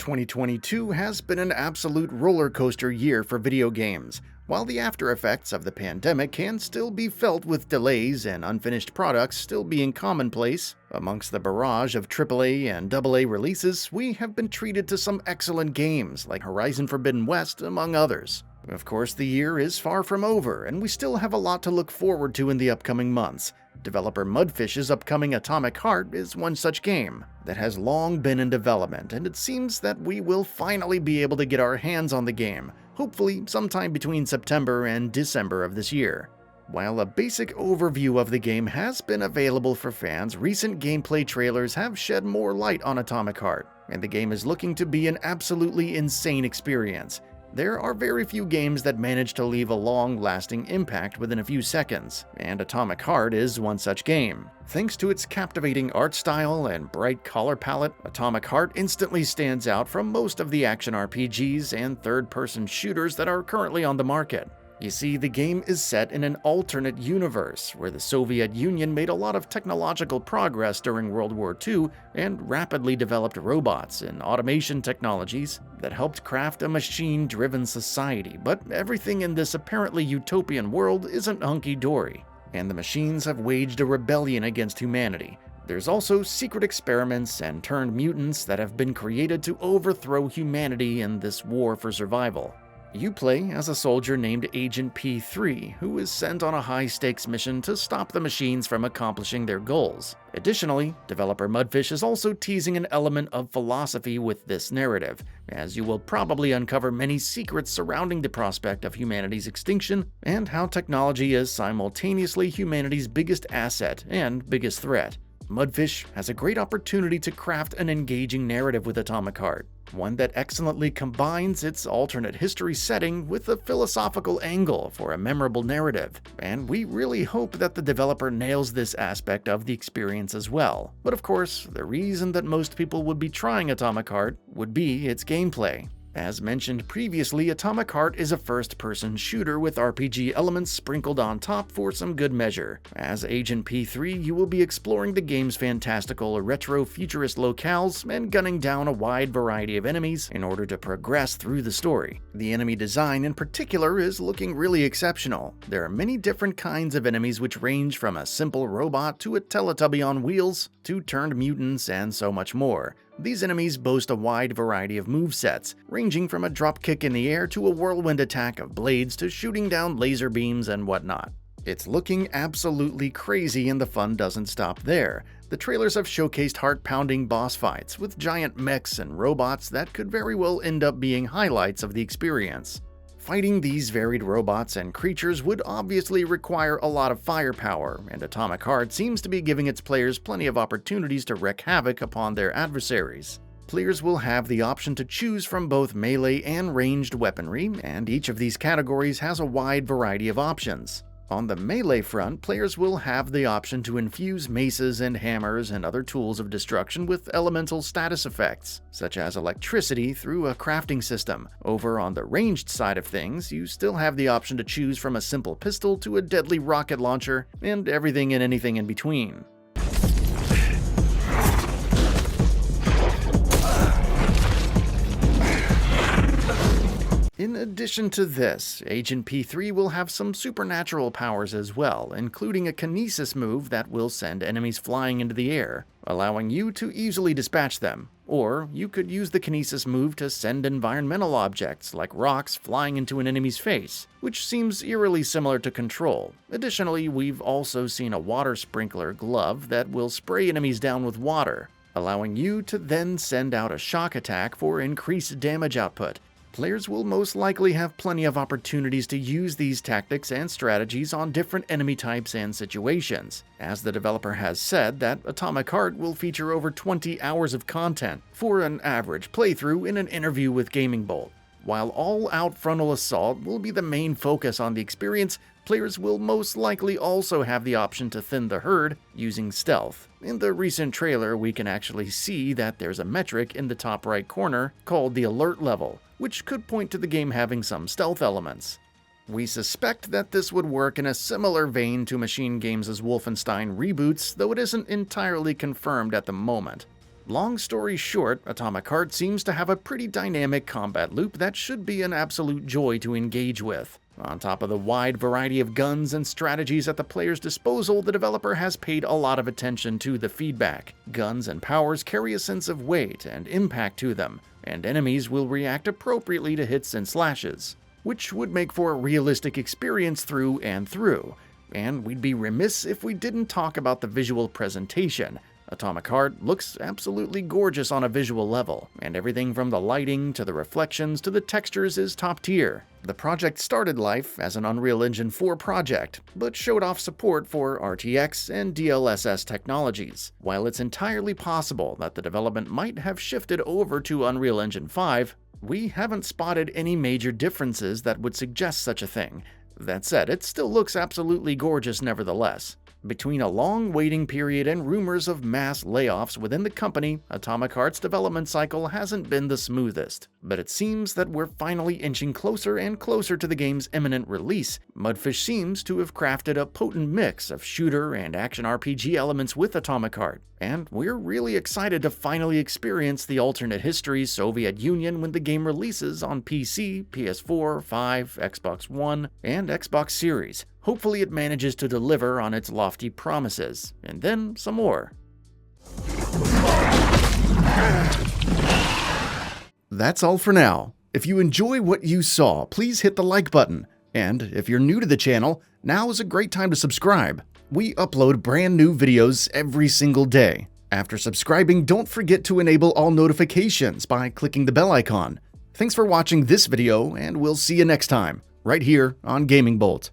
2022 has been an absolute roller coaster year for video games. While the after effects of the pandemic can still be felt with delays and unfinished products still being commonplace, amongst the barrage of AAA and AA releases, we have been treated to some excellent games like Horizon Forbidden West, among others. Of course, the year is far from over, and we still have a lot to look forward to in the upcoming months. Developer Mundfish's upcoming Atomic Heart is one such game that has long been in development, and it seems that we will finally be able to get our hands on the game, hopefully sometime between September and December of this year. While a basic overview of the game has been available for fans, recent gameplay trailers have shed more light on Atomic Heart, and the game is looking to be an absolutely insane experience. There are very few games that manage to leave a long-lasting impact within a few seconds, and Atomic Heart is one such game. Thanks to its captivating art style and bright color palette, Atomic Heart instantly stands out from most of the action RPGs and third-person shooters that are currently on the market. You see, the game is set in an alternate universe where the Soviet Union made a lot of technological progress during World War II and rapidly developed robots and automation technologies that helped craft a machine-driven society, but everything in this apparently utopian world isn't hunky-dory, and the machines have waged a rebellion against humanity. There's also secret experiments and turned mutants that have been created to overthrow humanity in this war for survival. You play as a soldier named Agent P3, who is sent on a high-stakes mission to stop the machines from accomplishing their goals. Additionally, developer Mundfish is also teasing an element of philosophy with this narrative, as you will probably uncover many secrets surrounding the prospect of humanity's extinction and how technology is simultaneously humanity's biggest asset and biggest threat. Mundfish has a great opportunity to craft an engaging narrative with Atomic Heart, one that excellently combines its alternate history setting with a philosophical angle for a memorable narrative, and we really hope that the developer nails this aspect of the experience as well. But of course, the reason that most people would be trying Atomic Heart would be its gameplay. As mentioned previously, Atomic Heart is a first-person shooter with RPG elements sprinkled on top for some good measure. As Agent P3, you will be exploring the game's fantastical retro-futurist locales and gunning down a wide variety of enemies in order to progress through the story. The enemy design in particular is looking really exceptional. There are many different kinds of enemies which range from a simple robot to a Teletubby on wheels to turned mutants and so much more. These enemies boast a wide variety of movesets, ranging from a dropkick in the air to a whirlwind attack of blades to shooting down laser beams and whatnot. It's looking absolutely crazy, and the fun doesn't stop there. The trailers have showcased heart-pounding boss fights with giant mechs and robots that could very well end up being highlights of the experience. Fighting these varied robots and creatures would obviously require a lot of firepower, and Atomic Heart seems to be giving its players plenty of opportunities to wreak havoc upon their adversaries. Players will have the option to choose from both melee and ranged weaponry, and each of these categories has a wide variety of options. On the melee front, players will have the option to infuse maces and hammers and other tools of destruction with elemental status effects, such as electricity through a crafting system. Over on the ranged side of things, you still have the option to choose from a simple pistol to a deadly rocket launcher, and everything and anything in between. In addition to this, Agent P3 will have some supernatural powers as well, including a kinesis move that will send enemies flying into the air, allowing you to easily dispatch them. Or you could use the kinesis move to send environmental objects like rocks flying into an enemy's face, which seems eerily similar to Control. Additionally, we've also seen a water sprinkler glove that will spray enemies down with water, allowing you to then send out a shock attack for increased damage output. Players will most likely have plenty of opportunities to use these tactics and strategies on different enemy types and situations, as the developer has said that Atomic Heart will feature over 20 hours of content for an average playthrough in an interview with GamingBolt. While all-out frontal assault will be the main focus on the experience, players will most likely also have the option to thin the herd using stealth. In the recent trailer, we can actually see that there's a metric in the top right corner called the alert level, which could point to the game having some stealth elements. We suspect that this would work in a similar vein to Machine Games' Wolfenstein reboots, though it isn't entirely confirmed at the moment. Long story short, Atomic Heart seems to have a pretty dynamic combat loop that should be an absolute joy to engage with. On top of the wide variety of guns and strategies at the player's disposal, the developer has paid a lot of attention to the feedback. Guns and powers carry a sense of weight and impact to them, and enemies will react appropriately to hits and slashes, which would make for a realistic experience through and through. And we'd be remiss if we didn't talk about the visual presentation. Atomic Heart looks absolutely gorgeous on a visual level, and everything from the lighting to the reflections to the textures is top tier. The project started life as an Unreal Engine 4 project, but showed off support for RTX and DLSS technologies. While it's entirely possible that the development might have shifted over to Unreal Engine 5, we haven't spotted any major differences that would suggest such a thing. That said, it still looks absolutely gorgeous nevertheless. Between a long waiting period and rumors of mass layoffs within the company, Atomic Heart's development cycle hasn't been the smoothest. But it seems that we're finally inching closer and closer to the game's imminent release. Mundfish seems to have crafted a potent mix of shooter and action RPG elements with Atomic Heart, and we're really excited to finally experience the alternate history Soviet Union when the game releases on PC, PS4, 5, Xbox One, and Xbox Series. Hopefully it manages to deliver on its lofty promises, and then some more. That's all for now. If you enjoy what you saw, please hit the like button. And if you're new to the channel, now is a great time to subscribe. We upload brand new videos every single day. After subscribing, don't forget to enable all notifications by clicking the bell icon. Thanks for watching this video, and we'll see you next time, right here on GamingBolt.